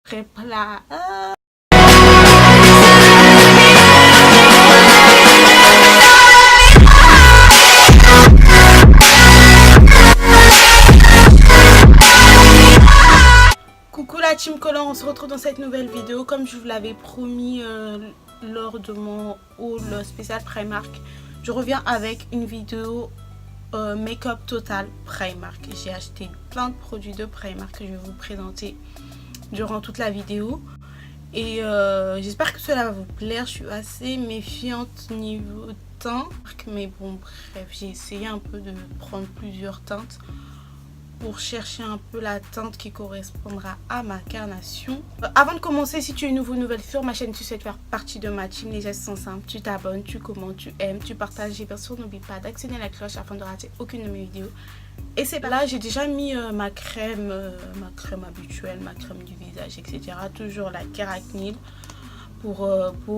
Très plat. Coucou la team collant, on se retrouve dans cette nouvelle vidéo. Comme je vous l'avais promis lors de mon haul spécial Primark, je reviens avec une vidéo make-up total Primark. J'ai acheté plein de produits de Primark que je vais vous présenter durant toute la vidéo. Et j'espère que cela va vous plaire. Je suis assez méfiante niveau teint. Mais bon, bref, j'ai essayé un peu de prendre plusieurs teintes pour chercher un peu la teinte qui correspondra à ma carnation. Avant de commencer, si tu es nouveau, nouvelle sur ma chaîne, tu souhaites faire partie de ma team, les gestes sont simples. Tu t'abonnes, tu commentes, tu aimes, tu partages et bien sûr n'oublie pas d'actionner la cloche afin de rater aucune de mes vidéos. Et c'est là, j'ai déjà mis ma crème habituelle, ma crème du visage, etc. Toujours la Keratinil pour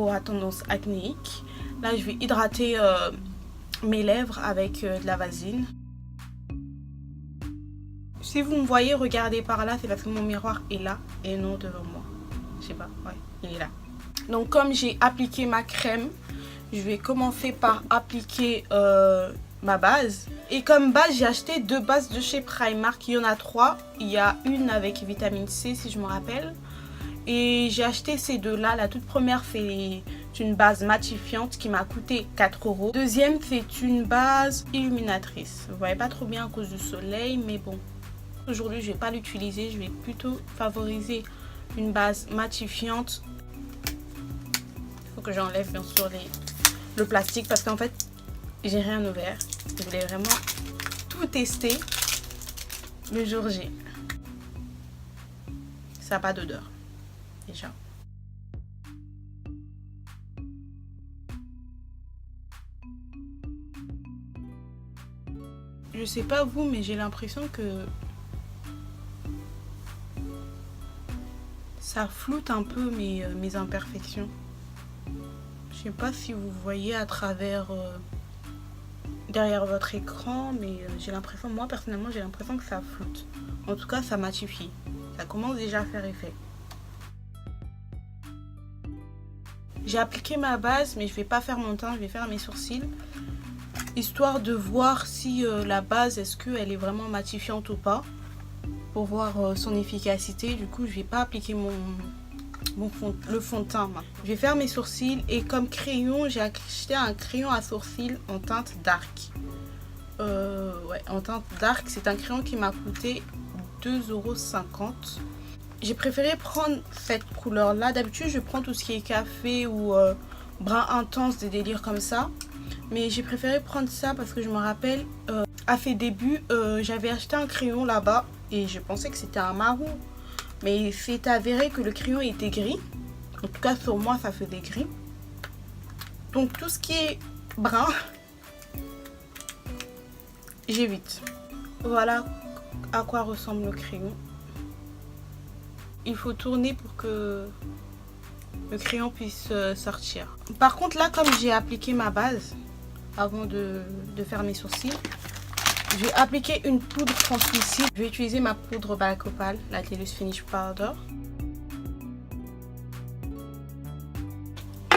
la tendance acnéique. Là, je vais hydrater mes lèvres avec de la vaseline. Si vous me voyez regarder par là, c'est parce que mon miroir est là et non devant moi. Je sais pas, ouais, il est là. Donc comme j'ai appliqué ma crème, je vais commencer par appliquer ma base. Et comme base, j'ai acheté deux bases de chez Primark. Il y en a trois. Il y a une avec vitamine C si je me rappelle. Et j'ai acheté ces deux-là. La toute première, c'est une base matifiante qui m'a coûté 4 €. Deuxième, c'est une base illuminatrice. Vous voyez pas trop bien à cause du soleil, mais bon. Aujourd'hui, je vais pas l'utiliser. Je vais plutôt favoriser une base matifiante. Il faut que j'enlève bien sûr le plastique parce qu'en fait, j'ai rien ouvert. Je voulais vraiment tout tester le jour J. Ça n'a pas d'odeur déjà. Je sais pas vous, mais j'ai l'impression que ça floute un peu mes imperfections. Je sais pas si vous voyez à travers derrière votre écran, mais j'ai l'impression, moi personnellement, j'ai l'impression que ça floute. En tout cas, ça matifie. Ça commence déjà à faire effet. J'ai appliqué ma base, mais je vais pas faire mon teint, je vais faire mes sourcils. Histoire de voir si la base, est-ce qu'elle est vraiment matifiante ou pas. Pour voir son efficacité. Du coup, je vais pas appliquer le fond de teint. Je vais faire mes sourcils et comme crayon, j'ai acheté un crayon à sourcils en teinte dark. Ouais, en teinte dark, c'est un crayon qui m'a coûté 2,50 €. J'ai préféré prendre cette couleur là. D'habitude, je prends tout ce qui est café ou brun intense, des délires comme ça. Mais j'ai préféré prendre ça parce que je me rappelle, à ses débuts, j'avais acheté un crayon là-bas et je pensais que c'était un marron. Mais c'est avéré que le crayon était gris. En tout cas, sur moi, ça faisait gris. Donc, tout ce qui est brun, j'évite. Voilà à quoi ressemble le crayon. Il faut tourner pour que le crayon puisse sortir. Par contre, là, comme j'ai appliqué ma base avant de faire mes sourcils, je vais appliquer une poudre translucide. Je vais utiliser ma poudre Black Opal, la Telus Finish Powder.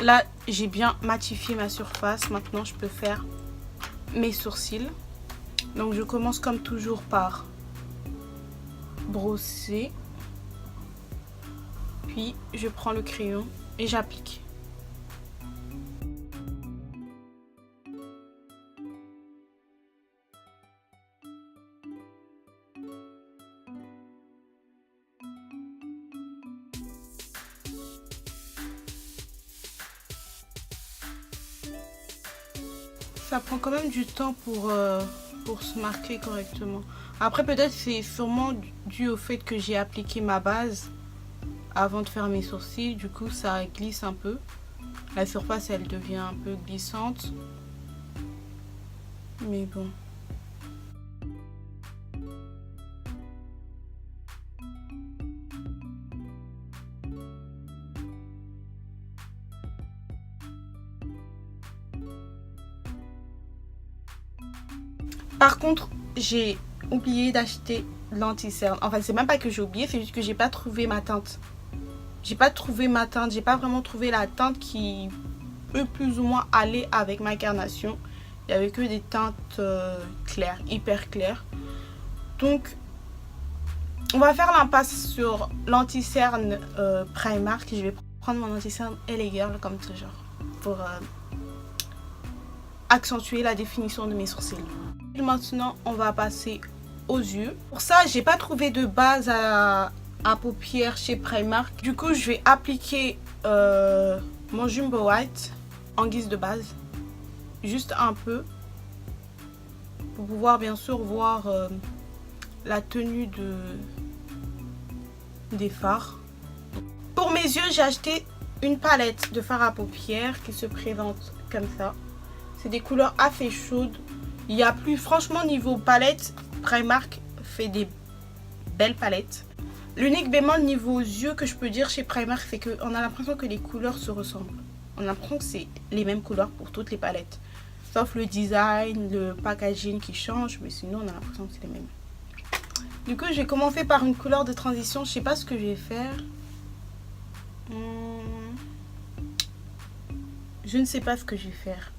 Là, j'ai bien matifié ma surface. Maintenant, je peux faire mes sourcils. Donc, je commence comme toujours par brosser. Puis, je prends le crayon et j'applique. Ça prend quand même du temps pour se marquer correctement. Après, peut-être c'est sûrement dû au fait que j'ai appliqué ma base avant de faire mes sourcils. Du coup, ça glisse un peu. La surface, elle devient un peu glissante. Mais bon. Par contre, j'ai oublié d'acheter l'anti-cerne. Enfin, c'est même pas que j'ai oublié, c'est juste que j'ai pas trouvé ma teinte j'ai pas trouvé ma teinte, j'ai pas vraiment trouvé la teinte qui peut plus ou moins aller avec ma carnation. Il y avait que des teintes claires, hyper claires. Donc on va faire l'impasse sur l'anti-cerne Primark. Je vais prendre mon anti-cerne LA Girl comme toujours pour accentuer la définition de mes sourcils. Et maintenant on va passer aux yeux. Pour ça j'ai pas trouvé de base à paupières chez Primark. Du coup je vais appliquer mon Jumbo White en guise de base. Juste un peu. Pour pouvoir bien sûr voir la tenue des fards. Pour mes yeux j'ai acheté une palette de fard à paupières qui se présente comme ça. C'est des couleurs assez chaudes. Il y a plus, franchement niveau palette, Primark fait des belles palettes. L'unique bémol niveau yeux que je peux dire chez Primark, c'est qu'on a l'impression que les couleurs se ressemblent. On a l'impression que c'est les mêmes couleurs pour toutes les palettes. Sauf le design, le packaging qui change, mais sinon on a l'impression que c'est les mêmes. Du coup je vais commencer par une couleur de transition. Je sais pas ce que je vais faire. Je ne sais pas ce que je vais faire.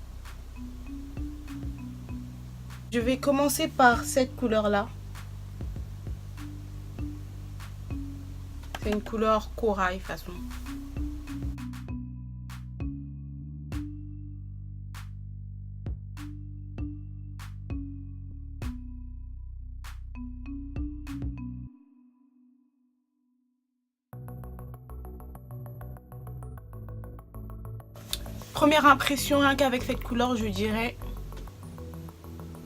Je vais commencer par cette couleur là. C'est une couleur corail façon. Première impression, rien qu'avec cette couleur, je dirais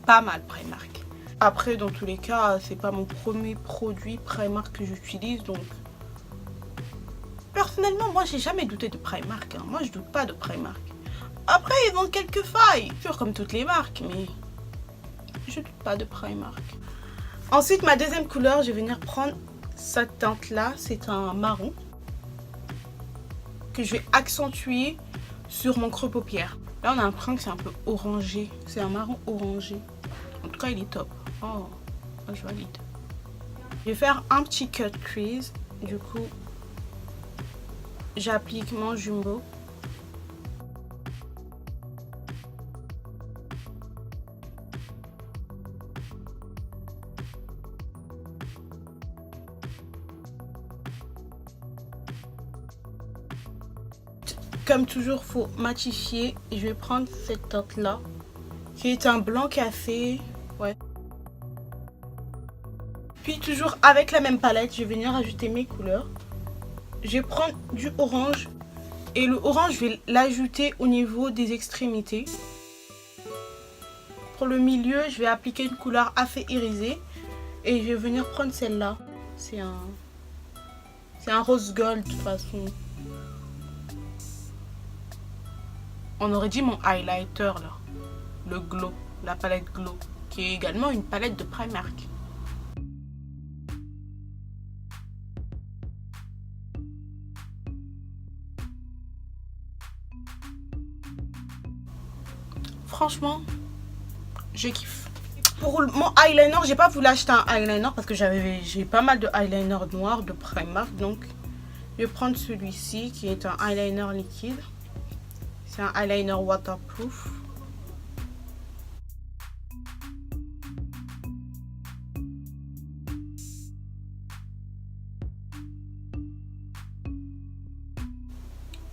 pas mal Primark. Après, dans tous les cas, c'est pas mon premier produit Primark que j'utilise, donc personnellement, moi, j'ai jamais douté de Primark. Hein. Moi, je doute pas de Primark. Après, ils ont quelques failles, sûr comme toutes les marques, mais je doute pas de Primark. Ensuite, ma deuxième couleur, je vais venir prendre cette teinte-là. C'est un marron que je vais accentuer sur mon creux paupière. Là on a l'impression que c'est un peu orangé. C'est un marron orangé. En tout cas il est top. Oh, je valide. Je vais faire un petit cut crease. Du coup j'applique mon Jumbo. Comme toujours, faut matifier. Je vais prendre cette teinte là, qui est un blanc café. Ouais. Puis toujours avec la même palette, je vais venir ajouter mes couleurs. Je vais prendre du orange. Et le orange, je vais l'ajouter au niveau des extrémités. Pour le milieu, je vais appliquer une couleur assez irisée. Et je vais venir prendre celle-là. C'est un rose gold de toute façon. On aurait dit mon highlighter là, le Glow, la palette Glow, qui est également une palette de Primark. Franchement, je kiffe. Pour mon eyeliner, j'ai pas voulu acheter un eyeliner parce que j'ai pas mal de eyeliner noir de Primark, donc je vais prendre celui-ci qui est un eyeliner liquide. C'est un eyeliner waterproof.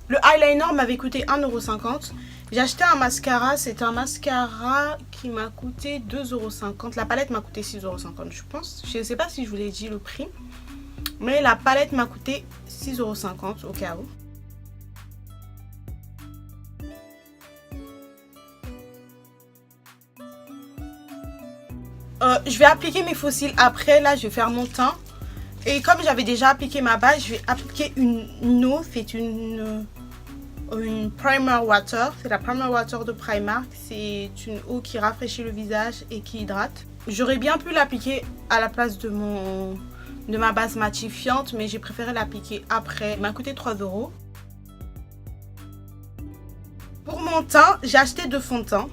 Le eyeliner m'avait coûté 1,50 €. J'ai acheté un mascara. C'est un mascara qui m'a coûté 2,50 €. La palette m'a coûté 6,50 € je pense. Je ne sais pas si je vous l'ai dit le prix. Mais la palette m'a coûté 6,50 € au cas où. Je vais appliquer mes faux cils après. Là, je vais faire mon teint. Et comme j'avais déjà appliqué ma base, je vais appliquer une eau. C'est une primer water. C'est la primer water de Primark. C'est une eau qui rafraîchit le visage et qui hydrate. J'aurais bien pu l'appliquer à la place de ma base matifiante, mais j'ai préféré l'appliquer après. Elle m'a coûté 3 €. Pour mon teint, j'ai acheté 2 fonds de teint.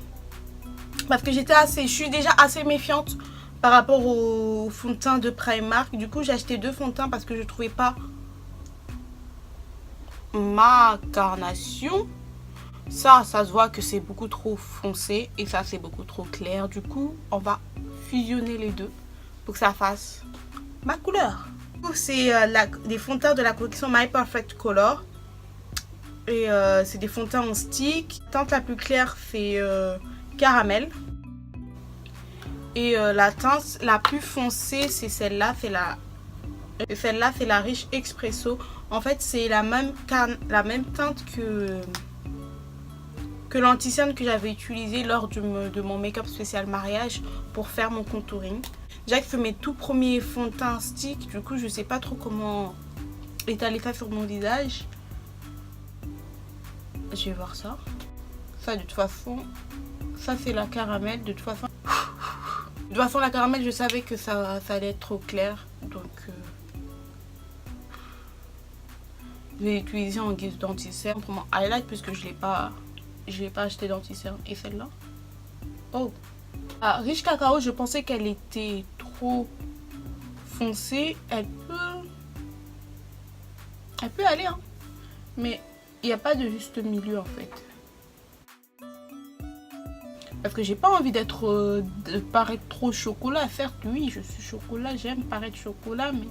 Parce que je suis déjà assez méfiante par rapport au fond de teint de Primark. Du coup, j'ai acheté 2 fonds de teint parce que je ne trouvais pas ma carnation. Ça se voit que c'est beaucoup trop foncé et ça c'est beaucoup trop clair. Du coup, on va fusionner les deux pour que ça fasse ma couleur. C'est des fonds de teint de la collection My Perfect Color. Et c'est des fonds de teint en stick. La teinte la plus claire c'est caramel. Et la teinte la plus foncée c'est celle-là. Celle-là c'est la Riche Expresso. En fait c'est la même teinte que l'anti-cerne que j'avais utilisé lors de mon make-up spécial mariage pour faire mon contouring. Déjà que c'est mes tout premiers fonds de teint stick, du coup je sais pas trop comment étaler ça sur mon visage. Je vais voir ça. Ça de toute façon, ça c'est la caramel. De toute façon la caramel je savais que ça allait être trop clair. Donc je vais l'utiliser en guise d'anti-cerne pour mon highlight puisque je l'ai pas acheté d'anti-cerne. Et celle-là, oh, Riche Cacao, je pensais qu'elle était trop foncée. Elle peut aller hein. Mais il n'y a pas de juste milieu en fait. Parce que j'ai pas envie de paraître trop chocolat. Certes oui je suis chocolat, j'aime paraître chocolat, mais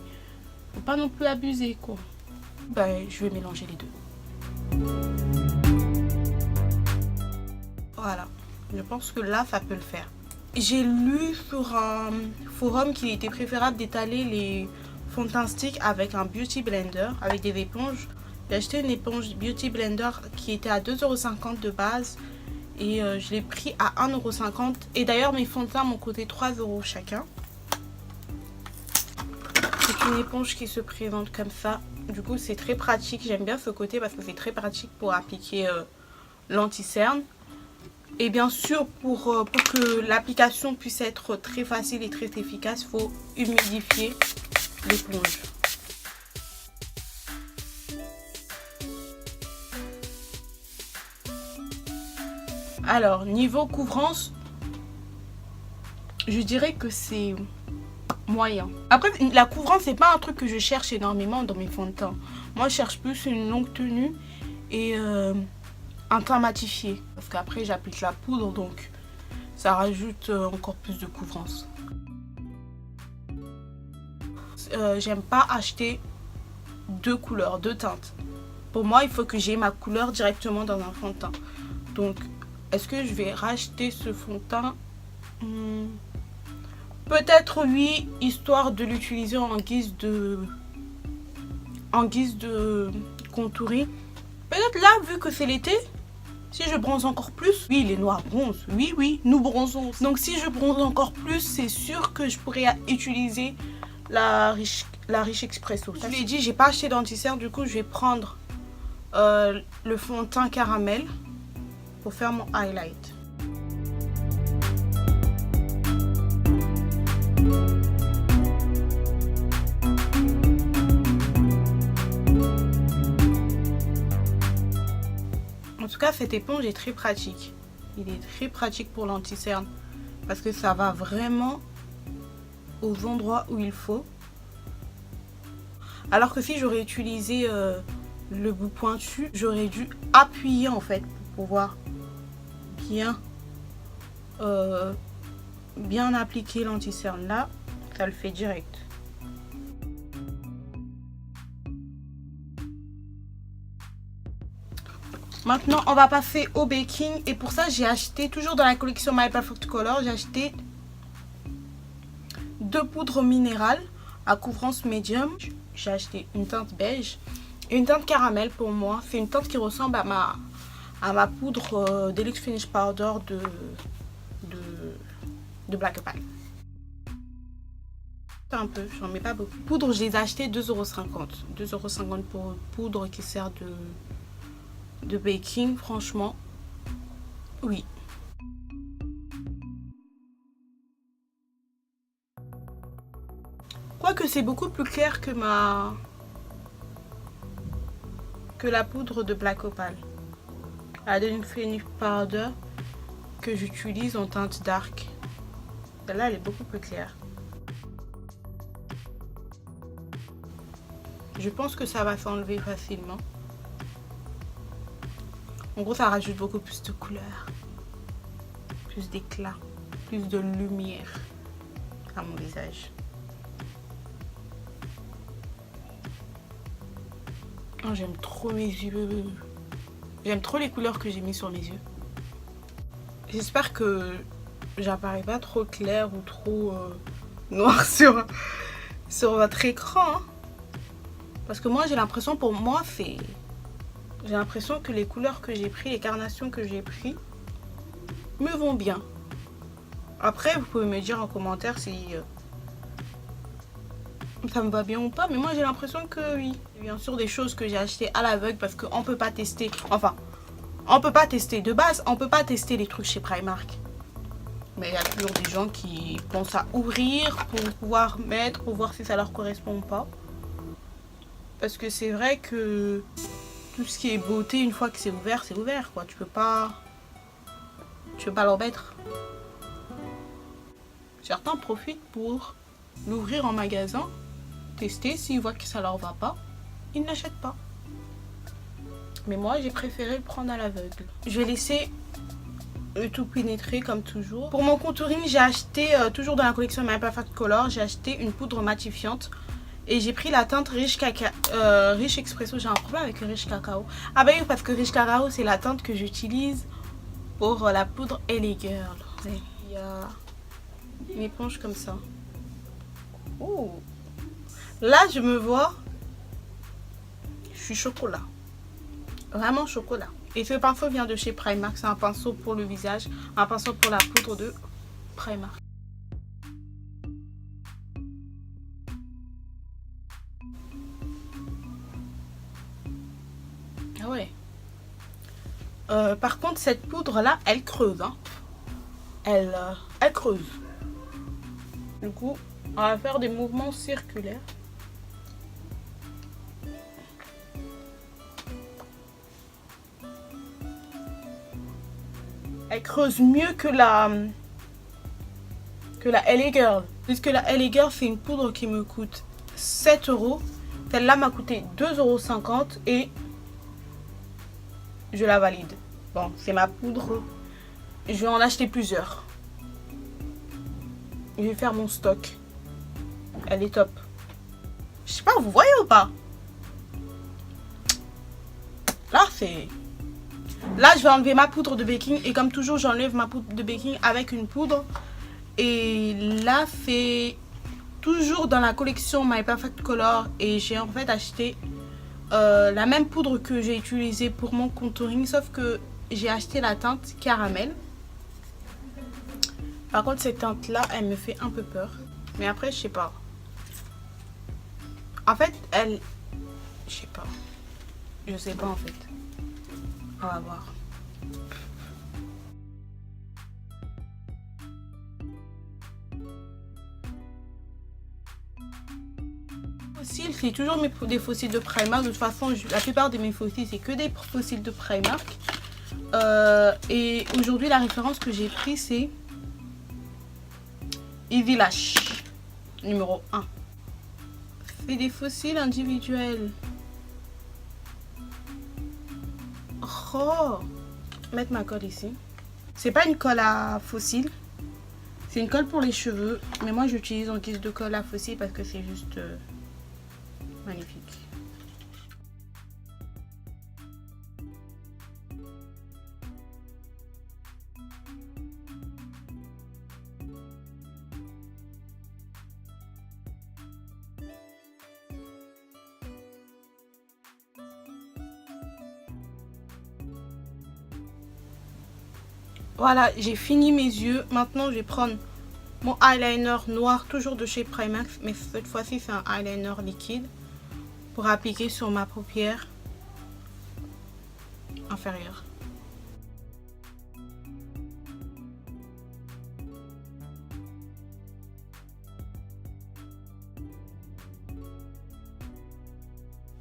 faut pas non plus abuser quoi. Ben, je vais mélanger les deux. Voilà, je pense que là ça peut le faire. J'ai lu sur un forum qu'il était préférable d'étaler les fonds de teint stick avec un beauty blender, avec des éponges. J'ai acheté une éponge beauty blender qui était à 2,50 € de base et je l'ai pris à 1,50 €. Et d'ailleurs mes fonds de teint m'ont coûté 3 € chacun. C'est une éponge qui se présente comme ça. Du coup c'est très pratique, j'aime bien ce côté parce que c'est très pratique pour appliquer l'anti-cerne. Et bien sûr, pour que l'application puisse être très facile et très efficace, il faut humidifier l'éponge. Alors, niveau couvrance, je dirais que c'est moyen. Après, la couvrance, c'est pas un truc que je cherche énormément dans mes fonds de teint. Moi, je cherche plus une longue tenue et un teint matifié. Parce qu'après, j'applique la poudre, donc ça rajoute encore plus de couvrance. J'aime pas acheter deux couleurs, deux teintes. Pour moi, il faut que j'ai ma couleur directement dans un fond de teint. Donc, est-ce que je vais racheter ce fond de teint? Peut-être oui, histoire de l'utiliser en guise de contouring. Peut-être là, vu que c'est l'été, si je bronze encore plus, oui, les noirs bronzent. Oui, nous bronzons. Donc si je bronze encore plus, c'est sûr que je pourrais utiliser la Riche Expresso. Je l'ai dit, j'ai pas acheté d'anti-cerne, du coup je vais prendre le fond de teint caramel pour faire mon highlight. En tout cas, cette éponge est très pratique. Il est très pratique pour l'anti-cerne parce que ça va vraiment aux endroits où il faut. Alors que si j'aurais utilisé le bout pointu, j'aurais dû appuyer en fait pour pouvoir bien appliquer l'anti-cerne. Là, ça le fait direct. Maintenant, on va passer au baking. Et pour ça, j'ai acheté, toujours dans la collection My Perfect Color, j'ai acheté 2 poudres minérales à couvrance médium. J'ai acheté une teinte beige et une teinte caramel pour moi. C'est une teinte qui ressemble à ma poudre Deluxe Finish Powder de Black Opal. Un peu, j'en mets pas beaucoup. Poudre, je les ai achetées 2,50 €. 2,50 € pour une poudre qui sert de baking, franchement, oui. Quoique c'est beaucoup plus clair que la poudre de Black Opal. La Deluxe Finish Powder que j'utilise en teinte dark. Celle-là, elle est beaucoup plus claire. Je pense que ça va s'enlever facilement. En gros, ça rajoute beaucoup plus de couleurs, plus d'éclat, plus de lumière à mon visage. Oh, j'aime trop mes yeux. J'aime trop les couleurs que j'ai mis sur mes yeux. J'espère que j'apparais pas trop clair ou trop noir sur votre écran. Hein. Parce que moi, j'ai l'impression, pour moi, c'est... J'ai l'impression que les couleurs que j'ai pris, les carnations que j'ai pris, me vont bien. Après, vous pouvez me dire en commentaire si ça me va bien ou pas. Mais moi, j'ai l'impression que oui. Bien sûr, des choses que j'ai achetées à l'aveugle parce qu'on peut pas tester. Enfin, on peut pas tester de base. On peut pas tester les trucs chez Primark. Mais il y a toujours des gens qui pensent à ouvrir pour pouvoir mettre, pour voir si ça leur correspond ou pas. Parce que c'est vrai que tout ce qui est beauté, une fois que c'est ouvert quoi. Tu peux pas leur mettre. Certains profitent pour l'ouvrir en magasin, tester, s'ils voient que ça leur va pas, ils n'achètent pas. Mais moi, j'ai préféré le prendre à l'aveugle. Je vais laisser le tout pénétrer comme toujours. Pour mon contouring, j'ai acheté, toujours dans la collection My Perfect Color, j'ai acheté une poudre matifiante. Et j'ai pris la teinte Rich Expresso. J'ai un problème avec le Rich Cacao. Ah bah oui, parce que Rich Cacao, c'est la teinte que j'utilise pour la poudre LA Girl. Il y a une éponge comme ça. Oh. Là, je me vois. Je suis chocolat. Vraiment chocolat. Et ce pinceau vient de chez Primark. C'est un pinceau pour le visage. Un pinceau pour la poudre de Primark. Ah ouais. Par contre, cette poudre-là, elle creuse. Hein. Elle creuse. Du coup, on va faire des mouvements circulaires. Elle creuse mieux que la LA Girl. Puisque la LA Girl, c'est une poudre qui me coûte 7 €. Celle-là m'a coûté 2,50 € et je la valide. Bon, c'est ma poudre. Je vais en acheter plusieurs. Je vais faire mon stock. Elle est top. Je sais pas, vous voyez ou pas? Là, c'est... Là, je vais enlever ma poudre de baking. Et comme toujours, j'enlève ma poudre de baking avec une poudre. Et là, c'est toujours dans la collection My Perfect Color. Et j'ai en fait acheté la même poudre que j'ai utilisée pour mon contouring. Sauf que j'ai acheté la teinte caramel. Par contre, cette teinte-là, elle me fait un peu peur. Mais après, je sais pas. En fait, elle... Je sais pas. Je sais pas en fait. On va voir. Fossiles, c'est toujours des fossiles de Primark. De toute façon, la plupart de mes fossiles, c'est que des fossiles de Primark. Et aujourd'hui, la référence que j'ai pris, c'est Easy Lash numéro 1. C'est des fossiles individuels. Oh, mettre ma colle ici. C'est pas une colle à fossile. C'est une colle pour les cheveux. Mais moi, j'utilise en guise de colle à fossile parce que c'est juste magnifique. Voilà, j'ai fini mes yeux. Maintenant, je vais prendre mon eyeliner noir, toujours de chez Primark. Mais cette fois-ci, c'est un eyeliner liquide. Pour appliquer sur ma paupière inférieure.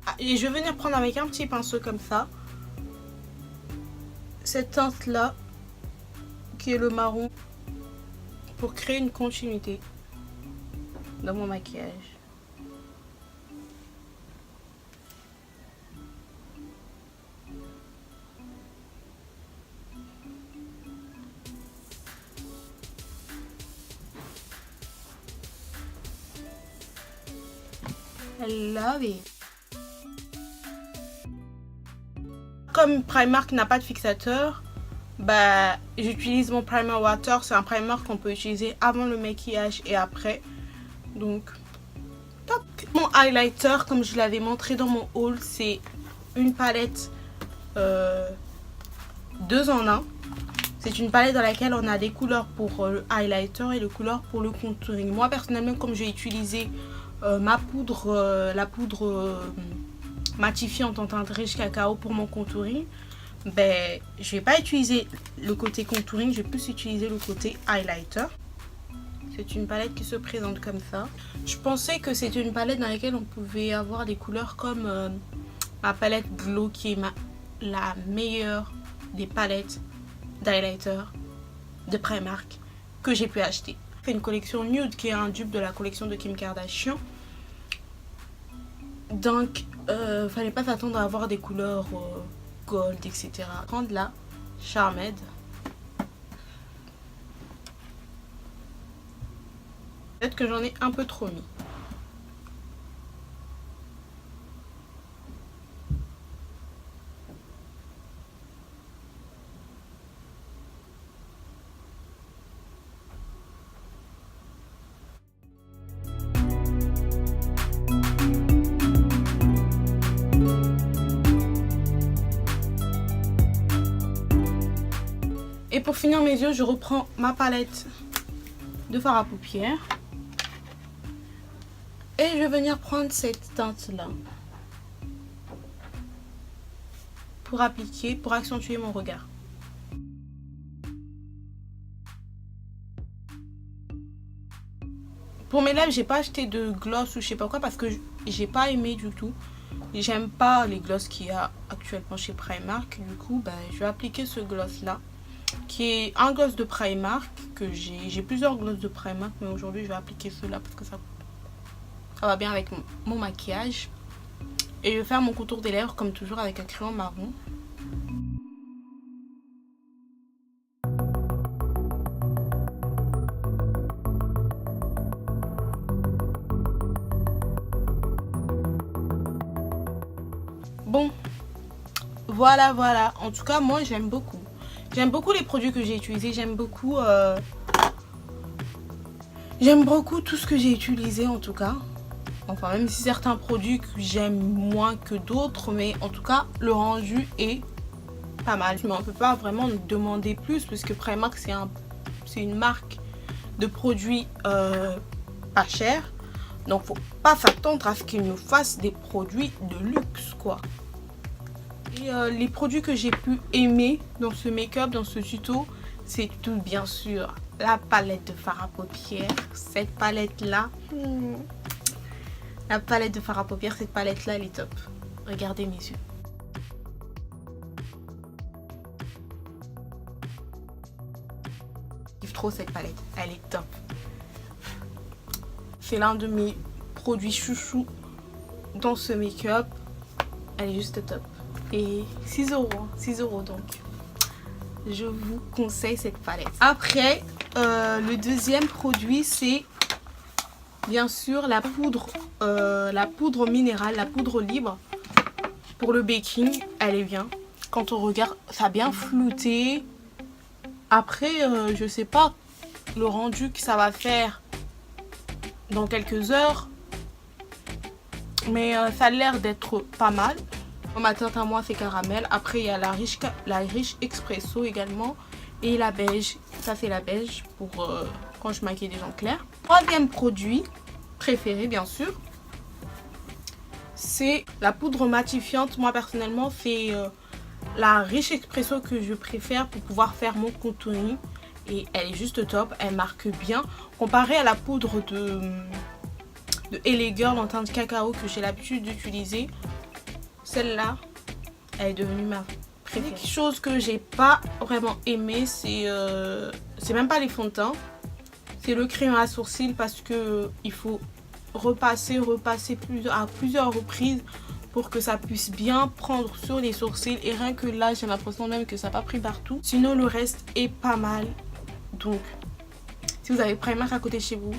Ah, et je vais venir prendre avec un petit pinceau comme ça. Cette teinte-là. Qui est le marron, pour créer une continuité dans mon maquillage. I love it. Comme Primark n'a pas de fixateur, bah, j'utilise mon primer water. C'est un primer qu'on peut utiliser avant le maquillage et après. Donc, top. Mon highlighter, comme je l'avais montré dans mon haul, c'est une palette 2 en 1. C'est une palette dans laquelle on a des couleurs pour le highlighter et les couleurs pour le contouring. Moi, personnellement, comme j'ai utilisé la poudre matifiante en teinte riche cacao pour mon contouring, ben, je vais pas utiliser le côté contouring, je vais plus utiliser le côté highlighter. C'est une palette qui se présente comme ça. Je pensais que c'était une palette dans laquelle on pouvait avoir des couleurs comme ma palette Glow, qui est la meilleure des palettes d'highlighter de Primark que j'ai pu acheter. C'est une collection nude qui est un dupe de la collection de Kim Kardashian. Donc, fallait pas s'attendre à avoir des couleurs gold, etc. Prendre la Charmed. Peut-être que j'en ai un peu trop mis. Et pour finir mes yeux, je reprends ma palette de fard à paupières. Et je vais venir prendre cette teinte-là pour appliquer, pour accentuer mon regard. Pour mes lèvres, j'ai pas acheté de gloss ou je sais pas quoi parce que j'ai pas aimé du tout. J'aime pas les gloss qu'il y a actuellement chez Primark. Du coup, bah, je vais appliquer ce gloss-là, qui est un gloss de Primark que j'ai plusieurs glosses de Primark, mais aujourd'hui je vais appliquer ceux-là parce que ça va bien avec mon maquillage. Et je vais faire mon contour des lèvres comme toujours avec un crayon marron. Bon, voilà. En tout cas, moi j'aime beaucoup. J'aime beaucoup les produits que j'ai utilisés. J'aime beaucoup tout ce que j'ai utilisé en tout cas. Enfin, même si certains produits que j'aime moins que d'autres, mais en tout cas, le rendu est pas mal. Mais on peut pas vraiment demander plus parce que Primark, c'est une marque de produits pas chers. Donc, faut pas s'attendre à ce qu'ils nous fassent des produits de luxe, quoi. Et les produits que j'ai pu aimer dans ce make-up, dans ce tuto, c'est tout bien sûr la palette de fard à paupières. Cette palette-là, la palette de fard à paupières, cette palette-là, elle est top. Regardez mes yeux. Je kiffe trop cette palette, elle est top. C'est l'un de mes produits chouchous dans ce make-up. Elle est juste top. Et 6 € donc. Je vous conseille cette palette. Après, le deuxième produit, c'est bien sûr la poudre minérale, la poudre libre pour le baking. Elle est bien. Quand on regarde, ça a bien flouté. Après, je sais pas le rendu que ça va faire dans quelques heures, mais ça a l'air d'être pas mal. Ma teinte à moi c'est caramel. Après il y a la riche expresso également. Et la beige. Ça c'est la beige pour quand je maquille des gens clairs. Troisième produit préféré bien sûr, c'est la poudre matifiante. Moi personnellement c'est la riche expresso que je préfère pour pouvoir faire mon contouring. Et elle est juste top. Elle marque bien. Comparée à la poudre de LA Girl en teinte cacao que j'ai l'habitude d'utiliser, celle-là, elle est devenue ma préférée. Quelque chose que j'ai pas vraiment aimé, c'est même pas les fonds de teint, c'est le crayon à sourcils parce que il faut repasser à plusieurs reprises pour que ça puisse bien prendre sur les sourcils. Et rien que là, j'ai l'impression même que ça n'a pas pris partout. Sinon, le reste est pas mal. Donc, si vous avez Primark à côté de chez vous,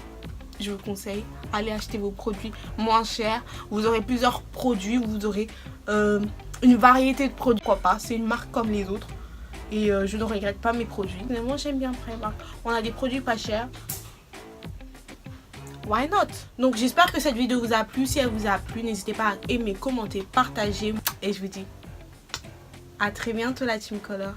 je vous conseille, allez acheter vos produits moins chers. Vous aurez plusieurs produits, vous aurez une variété de produits. Pourquoi pas, c'est une marque comme les autres. Et je ne regrette pas mes produits. Moi j'aime bien Primark. On a des produits pas chers. Why not? Donc j'espère que cette vidéo vous a plu. Si elle vous a plu, n'hésitez pas à aimer, commenter, partager. Et je vous dis à très bientôt la Team Color.